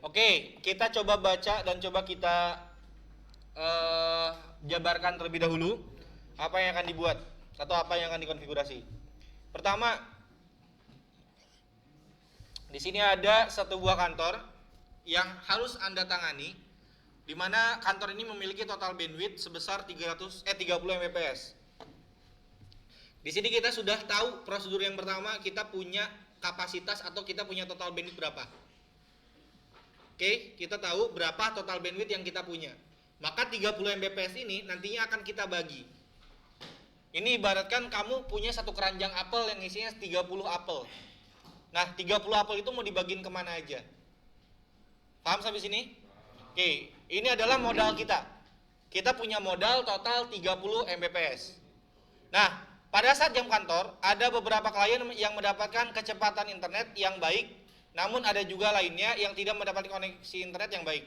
Oke, kita coba baca dan coba kita jabarkan terlebih dahulu apa yang akan dibuat atau apa yang akan dikonfigurasi. Pertama, di sini ada satu buah kantor yang harus Anda tangani, di mana kantor ini memiliki total bandwidth sebesar 30 Mbps. Di sini kita sudah tahu prosedur yang pertama, kita punya kapasitas atau kita punya total bandwidth berapa. Oke, kita tahu berapa total bandwidth yang kita punya. Maka 30 Mbps ini nantinya akan kita bagi. Ini ibaratkan kamu punya satu keranjang apel yang isinya 30 apel. Nah, 30 apel itu mau dibagiin kemana aja? Paham sampai sini? Oke, ini adalah modal kita. Kita punya modal total 30 Mbps. Nah, pada saat jam kantor, ada beberapa klien yang mendapatkan kecepatan internet yang baik, namun ada juga lainnya yang tidak mendapatkan koneksi internet yang baik.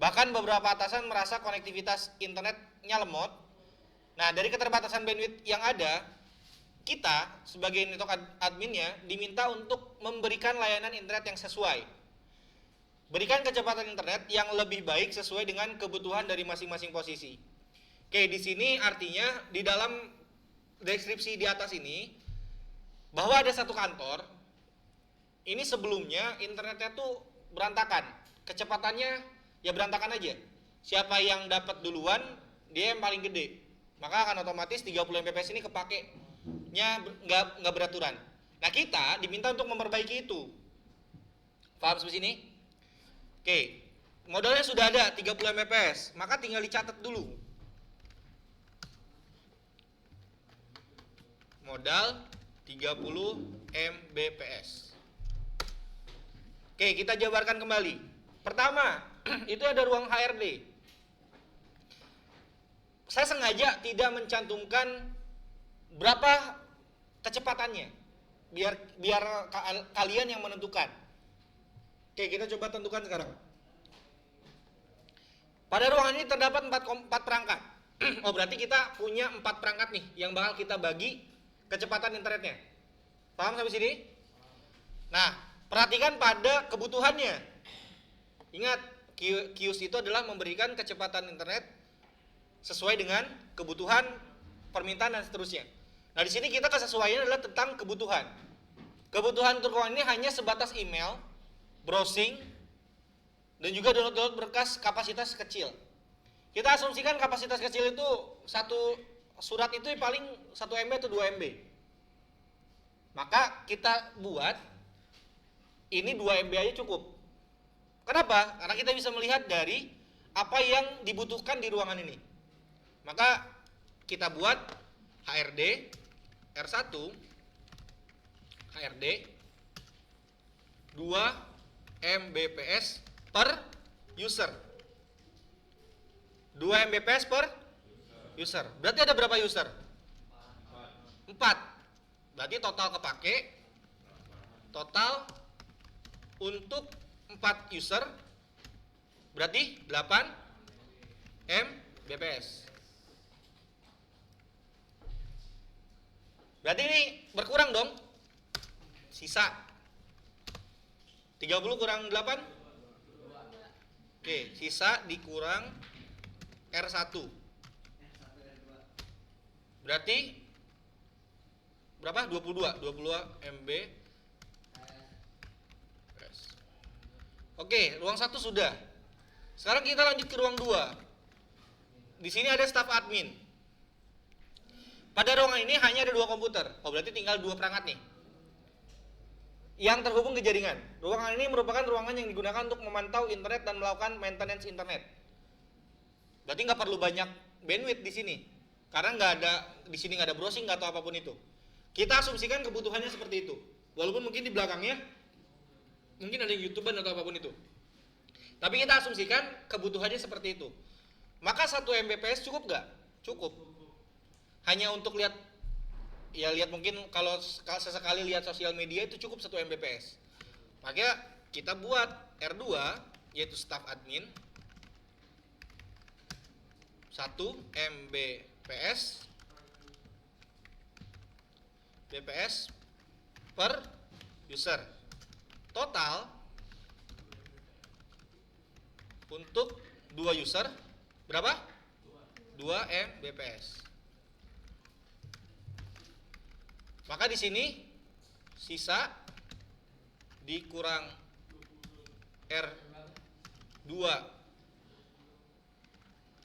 Bahkan beberapa atasan merasa konektivitas internetnya lemot. Nah, dari keterbatasan bandwidth yang ada, kita sebagai network adminnya diminta untuk memberikan layanan internet yang sesuai. Berikan kecepatan internet yang lebih baik sesuai dengan kebutuhan dari masing-masing posisi. Oke, di sini artinya di dalam deskripsi di atas ini bahwa ada satu kantor ini sebelumnya internetnya tuh berantakan, kecepatannya ya berantakan aja. Siapa yang dapat duluan dia yang paling gede, maka akan otomatis 30 Mbps ini kepakainya nggak beraturan. Nah, kita diminta untuk memperbaiki itu. Paham sampai sini? Oke, modalnya sudah ada 30 Mbps, maka tinggal dicatat dulu. Modal 30 Mbps. Oke, kita jabarkan kembali. Pertama, itu ada ruang HRD. Saya sengaja tidak mencantumkan berapa kecepatannya, biar kalian yang menentukan. Oke, kita coba tentukan sekarang. Pada ruangan ini terdapat 4 perangkat. Oh, berarti kita punya 4 perangkat nih yang bakal kita bagi kecepatan internetnya. Paham sampai sini? Nah, perhatikan pada kebutuhannya. Ingat, QoS itu adalah memberikan kecepatan internet sesuai dengan kebutuhan, permintaan dan seterusnya. Nah, di sini kita kesesuaian adalah tentang kebutuhan. Kebutuhan untuk ruangan ini hanya sebatas email, browsing, dan juga download berkas kapasitas kecil. Kita asumsikan kapasitas kecil itu satu surat itu paling 1 MB atau 2 MB. Maka kita buat ini 2 MB aja cukup. Kenapa? Karena kita bisa melihat dari apa yang dibutuhkan di ruangan ini. Maka kita buat HRD R1 HRD 2 Mbps per user. 2 Mbps per user. Berarti ada berapa user? 4. Berarti total kepake, total untuk 4 user berarti 8 Mbps. Berarti ini berkurang dong. Sisa 30 kurang 8. Oke, sisa dikurang R1. Berarti berapa? 22 MB. Oke, ruang 1 sudah. Sekarang kita lanjut ke ruang 2. Di sini ada staf admin. Pada ruangan ini hanya ada 2 komputer. Oh, berarti tinggal 2 perangkat nih yang terhubung ke jaringan. Ruangan ini merupakan ruangan yang digunakan untuk memantau internet dan melakukan maintenance internet. Berarti nggak perlu banyak bandwidth di sini, karena nggak ada di sini nggak ada browsing atau apapun itu. Kita asumsikan kebutuhannya seperti itu. Walaupun mungkin di belakangnya mungkin ada YouTuber atau apapun itu. Tapi kita asumsikan kebutuhannya seperti itu. Maka 1 Mbps cukup nggak? Cukup. Hanya untuk lihat, ya lihat mungkin kalau sesekali lihat sosial media itu cukup 1 Mbps. Makanya kita buat R2 yaitu staff admin 1 Mbps per user. Total untuk 2 user berapa? 2 Mbps. Maka di sini sisa dikurang R2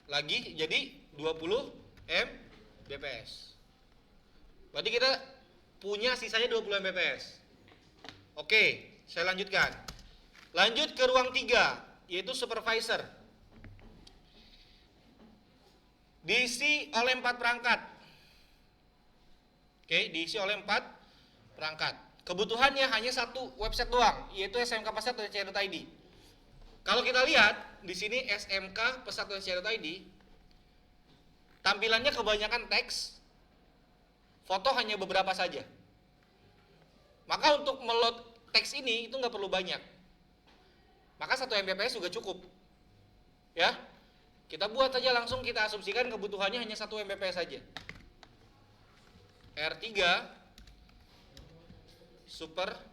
lagi jadi 20 Mbps. Berarti kita punya sisanya 20 Mbps. Oke, saya lanjutkan. Lanjut ke ruang 3, yaitu supervisor. Diisi oleh 4 perangkat. Oke, diisi oleh 4 perangkat. Kebutuhannya hanya satu website doang, yaitu smkpesat.sci.id. Kalau kita lihat di sini smkpesat.sci.id, tampilannya kebanyakan teks, foto hanya beberapa saja. Maka untuk meload teks ini itu nggak perlu banyak. Maka 1 Mbps juga cukup. Ya, kita buat aja langsung, kita asumsikan kebutuhannya hanya 1 Mbps saja. R3 supervisor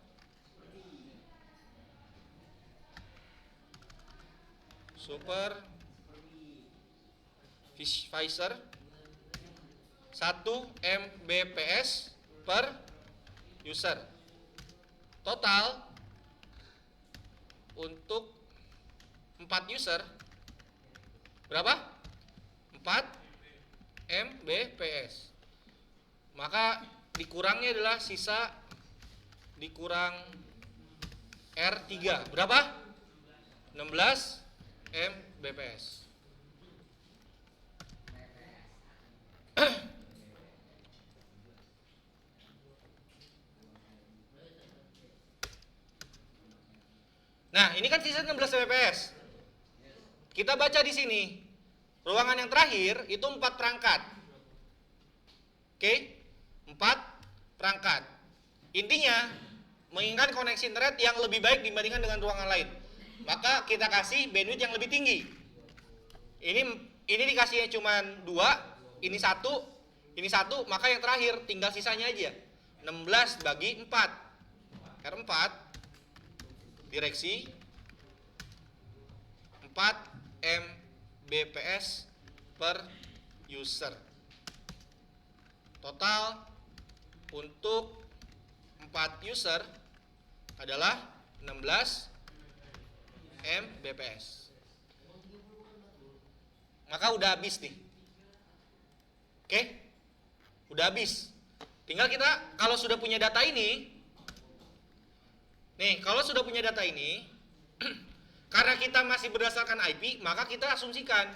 1 Mbps per user. Total untuk 4 user berapa? 4 Mbps. Maka dikurangnya adalah sisa dikurang R3 berapa? 16 Mbps. Nah, ini kan sisa 16 Mbps. Kita baca di sini. Ruangan yang terakhir itu 4 perangkat. Oke? 4 perangkat. Intinya menginginkan koneksi internet yang lebih baik dibandingkan dengan ruangan lain. Maka kita kasih bandwidth yang lebih tinggi. Ini dikasihnya cuma 2, ini 1, maka yang terakhir tinggal sisanya aja. 16 bagi 4. R4 direksi 4 Mbps per user. Total untuk 4 user adalah 16 Mbps. Maka udah habis nih. Oke? Udah habis. Tinggal kita kalau sudah punya data ini, nih, kalau sudah punya data ini, karena kita masih berdasarkan IP, maka kita asumsikan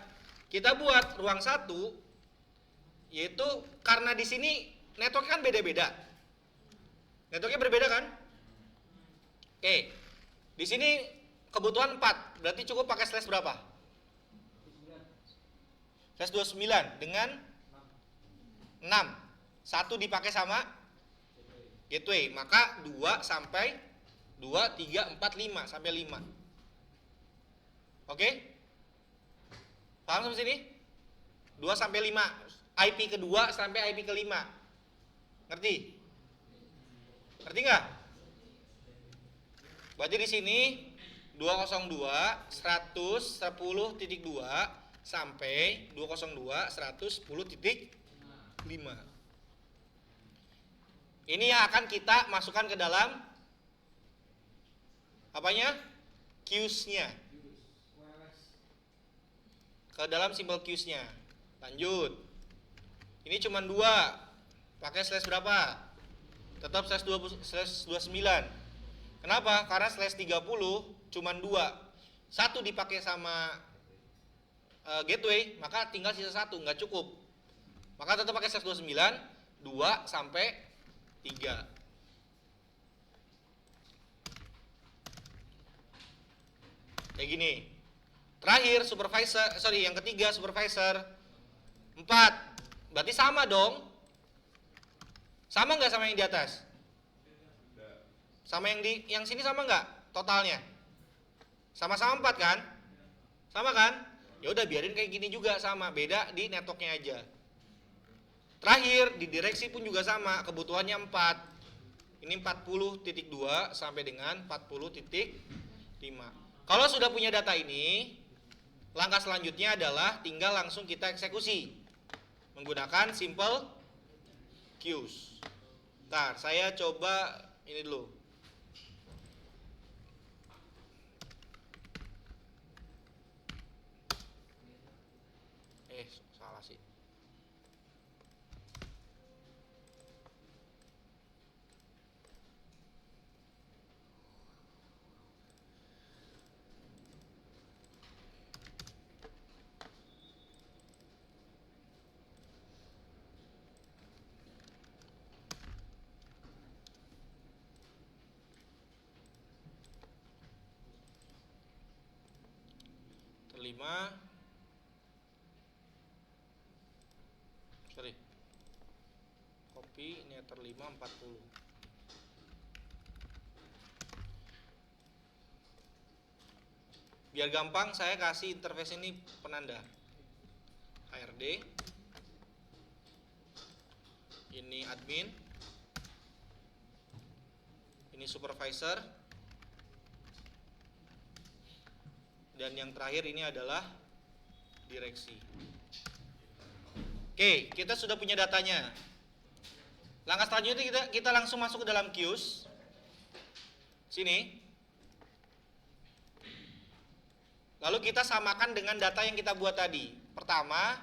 kita buat ruang 1, yaitu karena di sini networknya kan beda-beda. Networknya berbeda kan? Oke. Di sini kebutuhan 4, berarti cukup pakai slash berapa? Slash 29 dengan 6. 1 dipakai sama gateway, maka 2 sampai 2, 3, 4, 5 sampai 5. Oke? Paham sampai sini? 2 sampai 5. IP kedua sampai IP kelima. Ngerti? Ngerti nggak? Berarti di sini 202 110.2 sampai 202 110.5. Ini yang akan kita masukkan ke dalam apanya? Queues-nya. Ke dalam simbol queues-nya. Lanjut. Ini cuma 2. Pakai slash berapa? Tetap slash 29. Kenapa? Karena slash 30 cuma 2. 1 dipakai sama gateway, maka tinggal sisa 1, nggak cukup. Maka tetap pakai slash 29, 2 sampai 3. Kayak gini. Terakhir supervisor, yang ketiga supervisor 4. Berarti sama dong. Sama nggak sama yang di atas? Sama yang sini sama nggak totalnya? Sama-sama 4 kan? Sama kan? Ya udah biarin kayak gini juga sama, beda di networknya aja. Terakhir di direksi pun juga sama, kebutuhannya 4. Ini 40.2 sampai dengan 40.5. Kalau sudah punya data ini, Langkah selanjutnya adalah tinggal langsung kita eksekusi menggunakan simple queues. Ntar saya coba ini dulu. Salah sih. Terlima. Sorry. Copy ini terlima 40. Biar gampang saya kasih interface ini penanda. HRD. Ini admin. Ini supervisor. Dan yang terakhir ini adalah direksi. Oke, kita sudah punya datanya. Langkah selanjutnya kita langsung masuk ke dalam queues. Sini. Lalu kita samakan dengan data yang kita buat tadi. Pertama,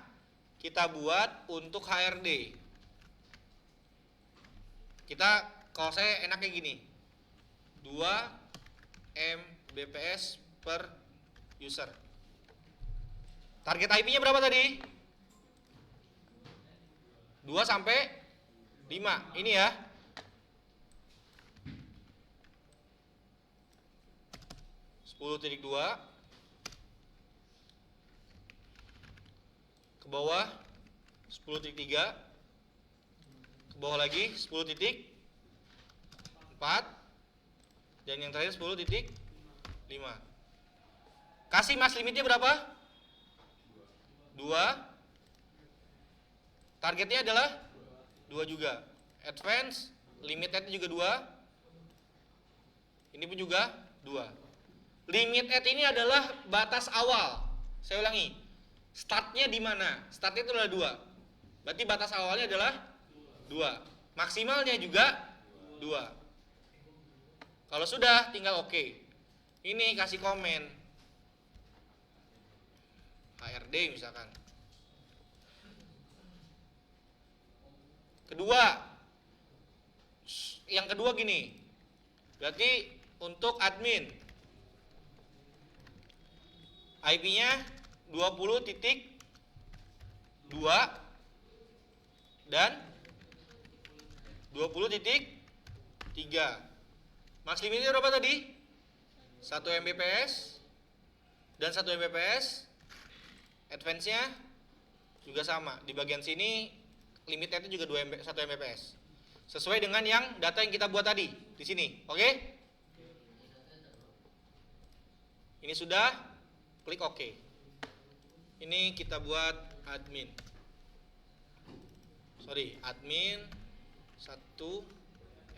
kita buat untuk HRD. Kalau saya enaknya gini. 2 Mbps per user. Target IP-nya berapa tadi? 2 sampai 5. Ini ya. (10.2) ke bawah 10.3, ke bawah lagi 10.4, dan yang terakhir 10.5. Kasih mas limitnya berapa? 2. Targetnya adalah 2 juga. Advance limitnya juga 2. Ini pun juga 2. Limit at ini adalah batas awal. Saya ulangi. Startnya di mana? Startnya itu adalah 2. Berarti batas awalnya adalah 2. Maksimalnya juga 2. Kalau sudah tinggal oke. Ini kasih komen. HRD misalkan. Yang kedua gini. Berarti untuk admin IP-nya 20.2 dan 20.3. Max limitnya berapa tadi? 1 Mbps dan 1 Mbps. Advance-nya juga sama. Di bagian sini limitnya itu juga 1 Mbps. Sesuai dengan yang data yang kita buat tadi di sini. Oke? Ini sudah, klik OK. Ini kita buat admin. Admin 1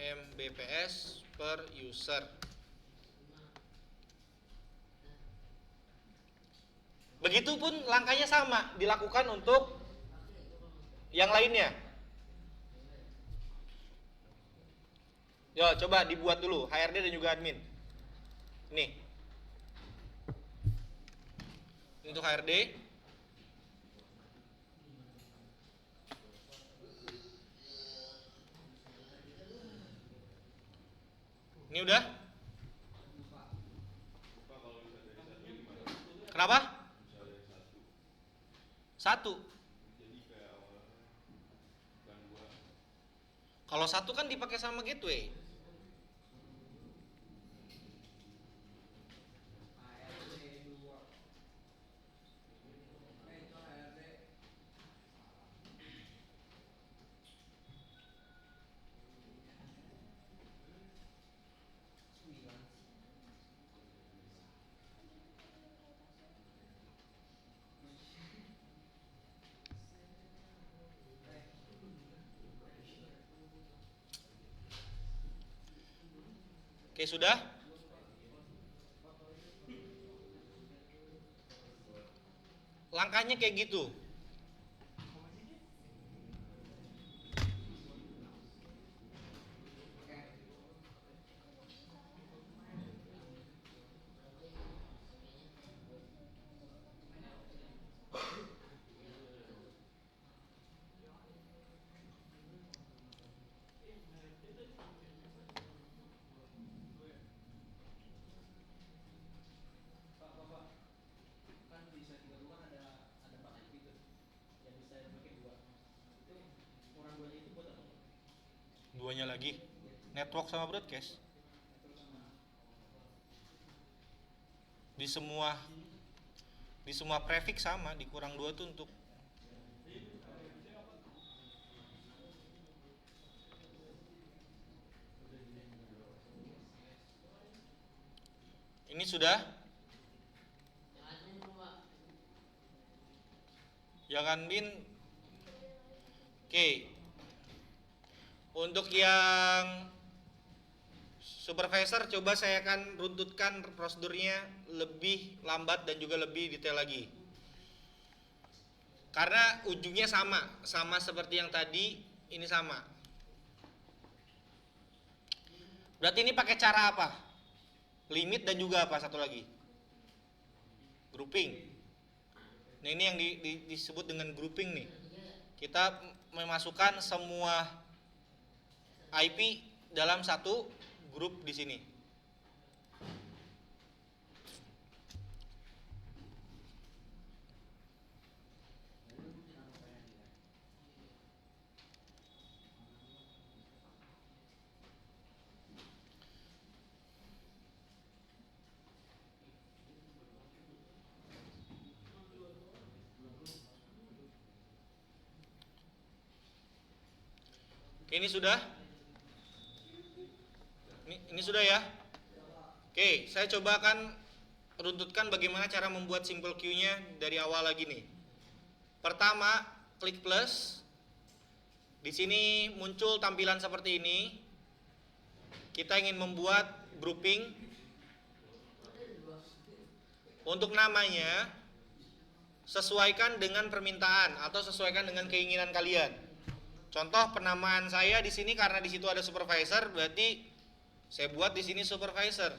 Mbps per user. Begitupun langkahnya sama dilakukan untuk yang lainnya. Yo, coba dibuat dulu HRD dan juga admin. Nih. Ini untuk HRD. Ini udah? Kenapa? 1. Kalau 1 kan dipakai sama gateway. Oke, sudah? Langkahnya kayak gitu. Duanya lagi, network sama broadcast. Di semua prefix sama, dikurang 2 tuh untuk ini sudah. Jangan bin. Oke. Untuk yang supervisor, coba saya akan runtutkan prosedurnya lebih lambat dan juga lebih detail lagi. Karena ujungnya sama seperti yang tadi, ini sama. Berarti ini pakai cara apa? Limit dan juga apa satu lagi? Grouping. Nah, ini yang disebut dengan grouping nih. Kita memasukkan semua IP dalam satu grup di sini. Ini sudah? Ini sudah ya? Oke, saya coba akan runtutkan bagaimana cara membuat simple queue-nya dari awal lagi nih. Pertama, klik plus. Di sini muncul tampilan seperti ini. Kita ingin membuat grouping. Untuk namanya sesuaikan dengan permintaan atau sesuaikan dengan keinginan kalian. Contoh penamaan saya di sini karena di situ ada supervisor, berarti saya buat di sini supervisor.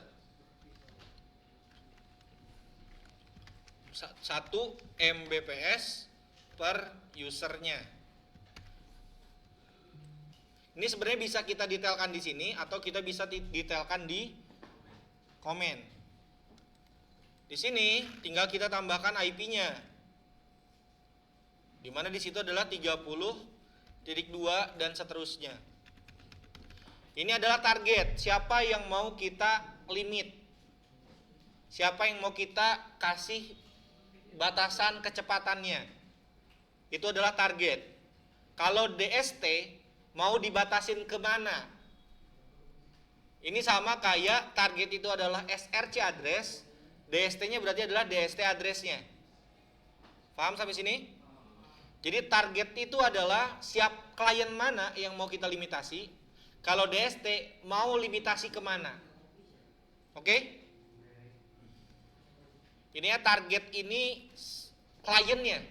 1 Mbps per usernya. Ini sebenarnya bisa kita detailkan di sini atau kita bisa detailkan di komen. Di sini tinggal kita tambahkan IP-nya. Dimana di situ adalah 30.2 dan seterusnya. Ini adalah target, siapa yang mau kita limit, siapa yang mau kita kasih batasan kecepatannya. Itu adalah target. Kalau DST mau dibatasin kemana? Ini sama kayak target itu adalah SRC address, DST-nya berarti adalah DST address-nya. Paham sampai sini? Jadi target itu adalah siap klien mana yang mau kita limitasi. Kalau DST mau limitasi kemana. Oke? Ini ya target ini kliennya.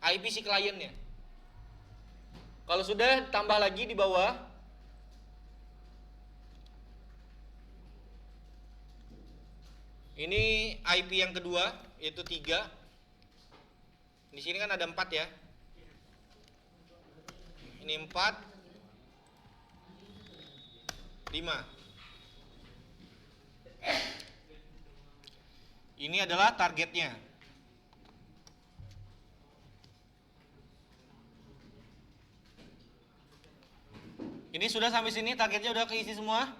IP si kliennya. Kalau sudah tambah lagi di bawah. Ini IP yang kedua yaitu 3. Di sini kan ada 4 ya. Ini 4, 5. Ini adalah targetnya. Ini sudah sampai sini, targetnya udah keisi semua?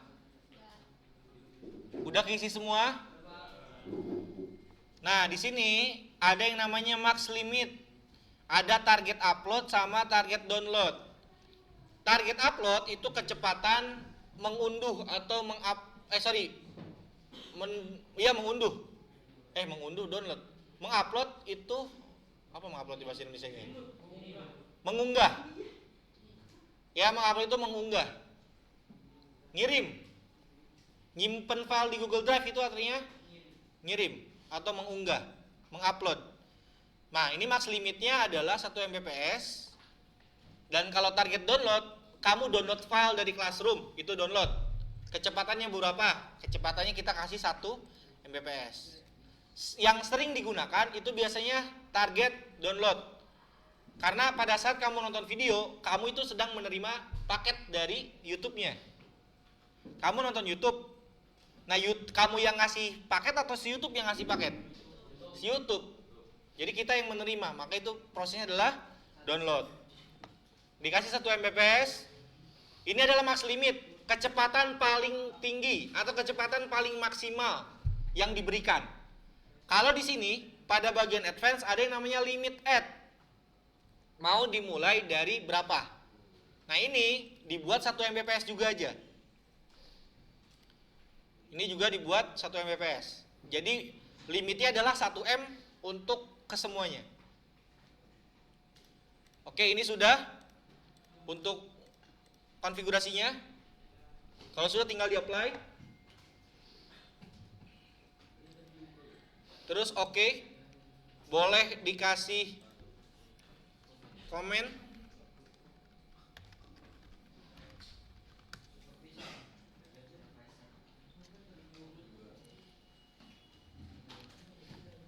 Udah keisi semua? Nah, di sini ada yang namanya max limit. Ada target upload sama target download. Target upload itu kecepatan mengunduh atau mengunduh. Mengunduh download. Mengupload itu apa mengupload di bahasa Indonesia ini? Mengunggah. Ya, mengupload itu mengunggah. Ngirim. Nyimpen file di Google Drive itu artinya ngirim atau mengunggah, mengupload. Nah, ini max limitnya adalah 1 Mbps. Dan kalau target download, kamu download file dari Classroom, itu download. Kecepatannya berapa? Kecepatannya kita kasih 1 Mbps. Yang sering digunakan itu biasanya target download. Karena pada saat kamu nonton video, kamu itu sedang menerima paket dari YouTube-nya. Kamu nonton YouTube. Nah, kamu yang ngasih paket atau si YouTube yang ngasih paket? Si YouTube. Jadi kita yang menerima, maka itu prosesnya adalah download. Dikasih 1 Mbps. Ini adalah max limit, kecepatan paling tinggi atau kecepatan paling maksimal yang diberikan. Kalau di sini pada bagian advance ada yang namanya limit add. Mau dimulai dari berapa? Nah, ini dibuat 1 Mbps juga aja. Ini juga dibuat 1 Mbps. Jadi limitnya adalah 1 M untuk kesemuanya. Oke, ini sudah untuk konfigurasinya. Kalau sudah tinggal di apply. Terus oke. Boleh dikasih komen.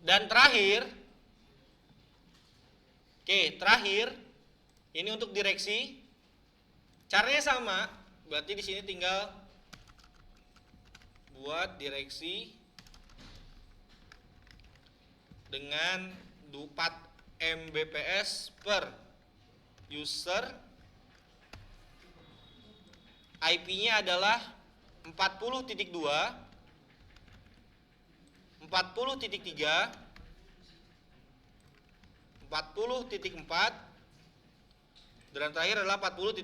Dan terakhir, terakhir ini untuk direksi. Caranya sama, berarti di sini tinggal buat direksi dengan 4 Mbps per user. IP-nya adalah 40.2, 40.3, 40.4, dan terakhir adalah 40.5.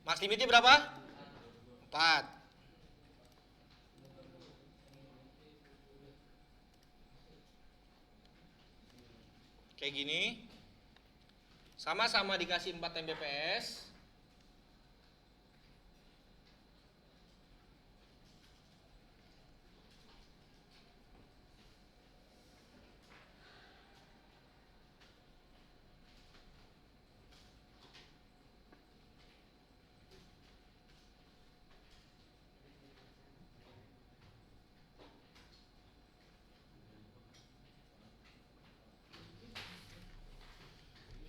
Max limitnya berapa? 4. Kayak gini. Sama-sama dikasih 4 Mbps.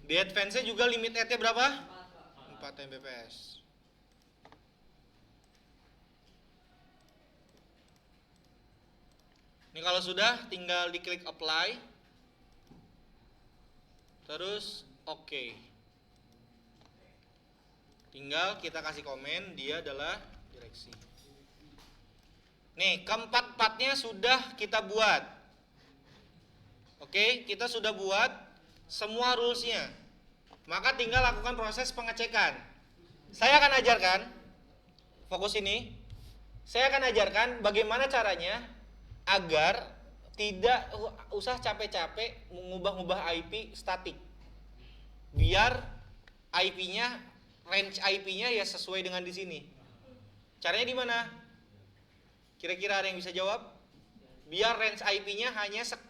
Di advance juga limit add-nya berapa? 4 Mbps. Ini kalau sudah tinggal diklik apply. Terus oke. Tinggal kita kasih komen, dia adalah direksi. Nih, keempat-empatnya sudah kita buat. Oke, kita sudah buat semua rules-nya. Maka tinggal lakukan proses pengecekan. Saya akan ajarkan, fokus ini. Saya akan ajarkan bagaimana caranya agar tidak usah capek-capek mengubah-ubah IP statik. Biar IP-nya, range IP-nya ya sesuai dengan di sini. Caranya di mana? Kira-kira ada yang bisa jawab? Biar range IP-nya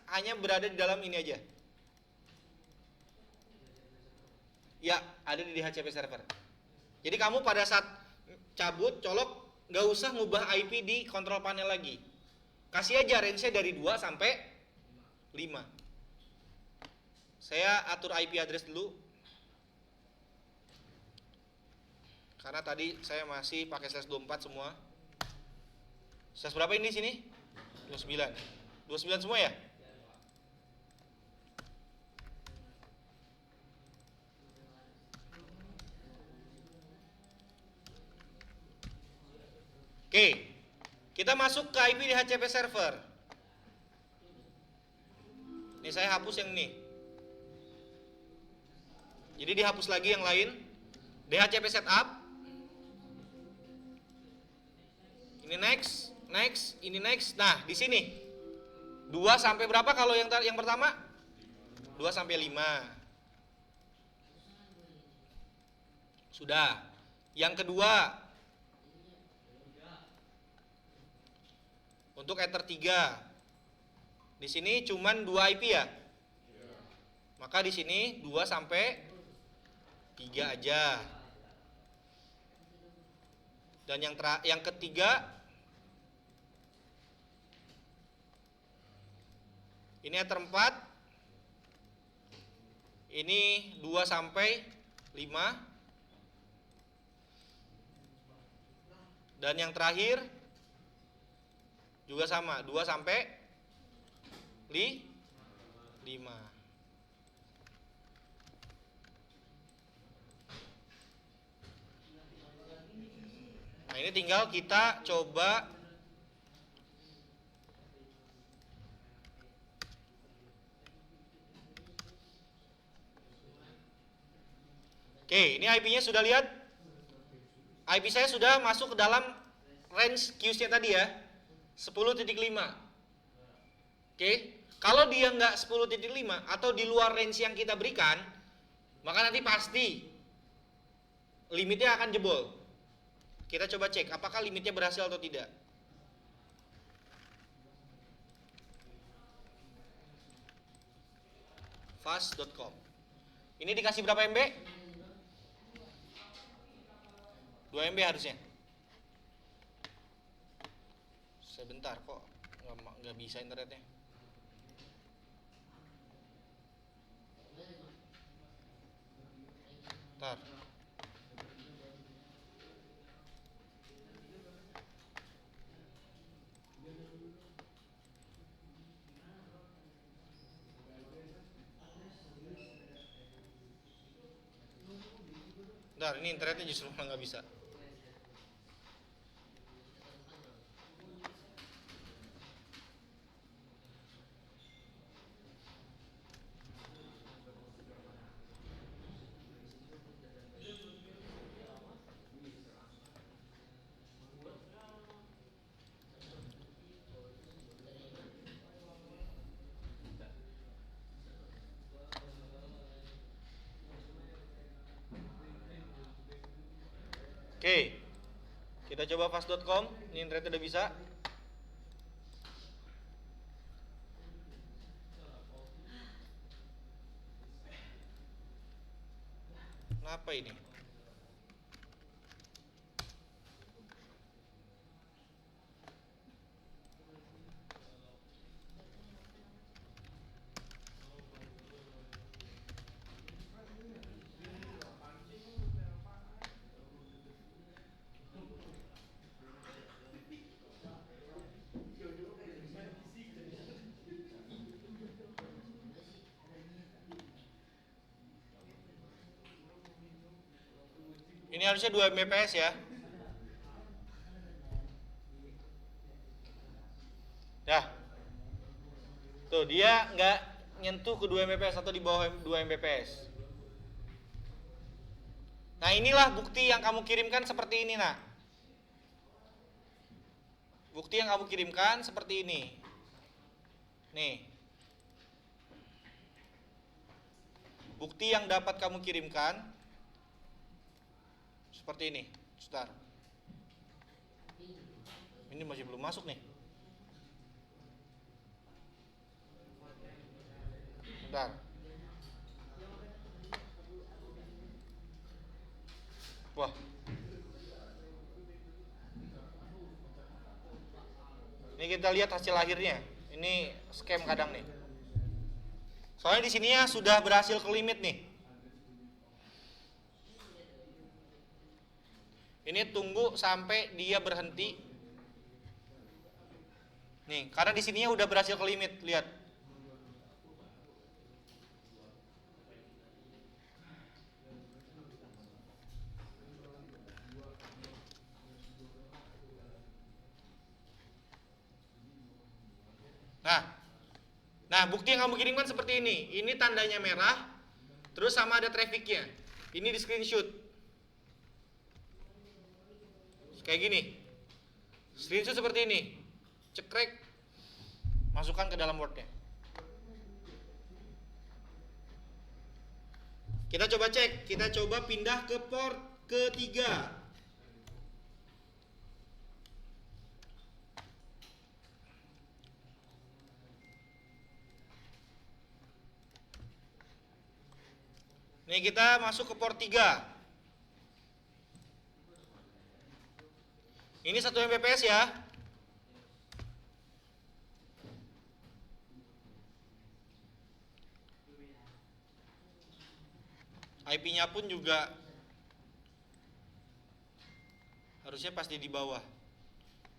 hanya berada di dalam ini aja. Ya, ada di DHCP server. Jadi kamu pada saat cabut, colok, nggak usah ngubah IP di control panel lagi. Kasih aja range-nya dari 2 sampai 5. Saya atur IP address dulu. Karena tadi saya masih pakai /24 semua. Berapa ini di sini? 29. 29 semua ya? Oke, kita masuk ke IP DHCP server. Ini saya hapus yang ini. Jadi dihapus lagi yang lain. DHCP setup. Ini next, ini next. Nah, di sini 2 sampai berapa kalau yang pertama? 2 sampai 5. Sudah. Yang kedua, untuk Ether 3. Di sini cuman 2 IP ya? Maka di sini 2 sampai 3 aja. Dan yang ketiga, ini Ether 4. Ini 2 sampai 5. Dan yang terakhir juga sama, 2 sampai 5. Nah, ini tinggal kita coba Oke, ini IP-nya sudah lihat? IP saya sudah masuk ke dalam range Q-nya tadi ya, 10.5. Oke, kalau dia nggak 10.5 atau di luar range yang kita berikan, maka nanti pasti limitnya akan jebol. Kita coba cek apakah limitnya berhasil atau tidak. Fast.com. Ini dikasih berapa MB? 2 MB harusnya. Sebentar kok nggak bisa internetnya. Bentar. Bentar, ini internetnya justru nggak bisa. Oke, kita coba fast.com. Ini internetnya udah bisa. Kenapa ini? Ini harusnya 2 Mbps ya. Dah. Tuh, dia nggak nyentuh ke 2 Mbps atau di bawah 2 Mbps. Nah, inilah bukti yang kamu kirimkan seperti ini, nak. Bukti yang kamu kirimkan seperti ini. Nih. Bukti yang dapat kamu kirimkan seperti ini. Sebentar. Ini masih belum masuk nih. Bentar. Wah. Ini kita lihat hasil akhirnya. Ini scam kadang nih. Soalnya di sini ya sudah berhasil ke limit nih. Ini tunggu sampai dia berhenti. Nih, karena di sininya udah berhasil ke limit, lihat. Nah, bukti yang kamu kirimkan seperti ini. Ini tandanya merah, terus sama ada trafficnya. Ini di screenshot. Kayak gini. Screenshot seperti ini. Cekrek, masukkan ke dalam Word-nya. Kita coba cek. Kita coba pindah ke port ketiga. Nih kita masuk ke port 3. Ini 1 Mbps ya. IP-nya pun juga harusnya pasti di bawah.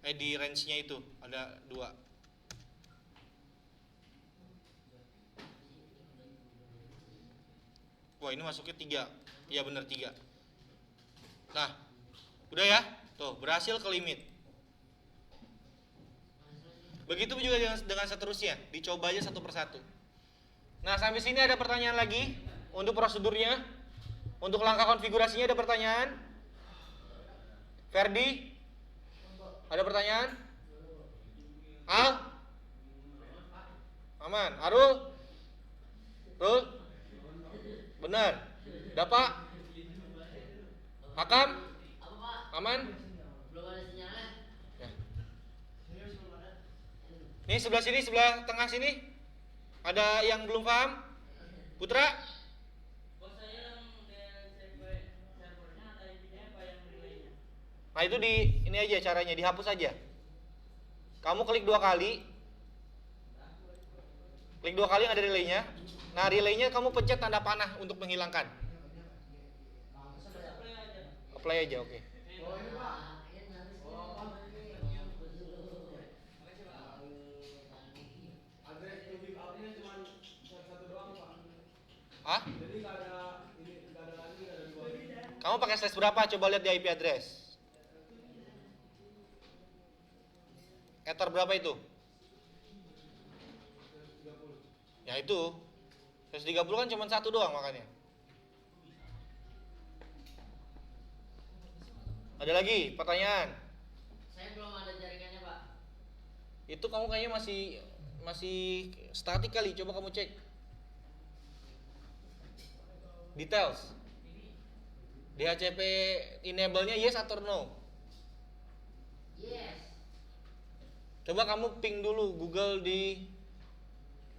Di range-nya itu ada 2. Wah, ini masuknya 3. Iya benar 3. Nah, udah ya. Tuh, berhasil ke limit. Begitu juga dengan seterusnya. Dicoba aja satu persatu. Nah, sampai sini ada pertanyaan lagi untuk prosedurnya. Untuk langkah konfigurasinya ada pertanyaan? Ferdi? Ada pertanyaan? Al? Aman. Arul? Rul? Benar. Dapak? Hakam? Aman? Belum ada sinyalnya. Ya. Nih sebelah sini, sebelah tengah sini. Ada yang belum paham? Putra? Nah itu ini aja caranya, dihapus aja. Kamu klik 2 kali. Klik 2 kali yang ada relaynya. Nah relaynya kamu pencet tanda panah untuk menghilangkan. Apply aja, oke. Hah? Kamu pakai slash berapa? Coba lihat di IP address. Ether berapa itu? Ya itu 130 kan cuma 1 doang makanya. Ada lagi pertanyaan? Saya belum ada jaringannya, Pak. Itu kamu kayaknya masih statik kali. Coba kamu cek details. DHCP enable-nya yes atau no? Yes. Coba kamu ping dulu Google di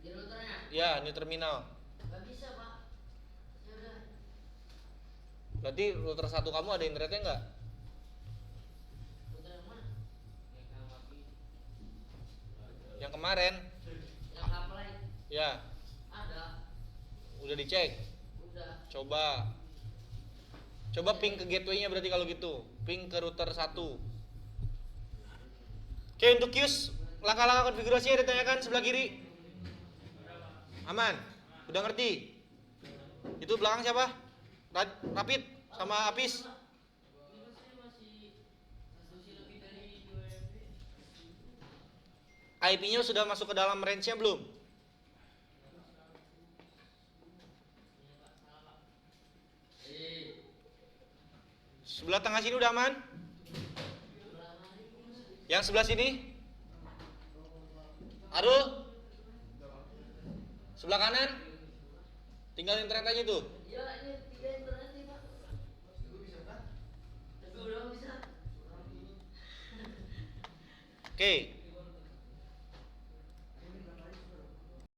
routernya? ya, new terminal. Gak bisa, Pak. Ya udah. Berarti router 1 kamu ada internetnya enggak? Router yang mana? Yang kemarin? Yang apply? Ya. Ada. Udah dicek? Udah. Coba ping ke gateway-nya berarti kalau gitu. Ping ke router 1. Oke, untuk queues, langkah-langkah konfigurasinya ditanyakan sebelah kiri. Aman? Udah ngerti? Itu belakang siapa? Rapid sama Apis. IP-nya sudah masuk ke dalam range-nya belum? Sebelah tengah sini udah aman? Yang sebelah sini? Arul? Sebelah kanan? Tinggal internet aja tuh. Iya, ini 3 internet nih, Pak. Itu bisa kan? Itu udah bisa. Oke.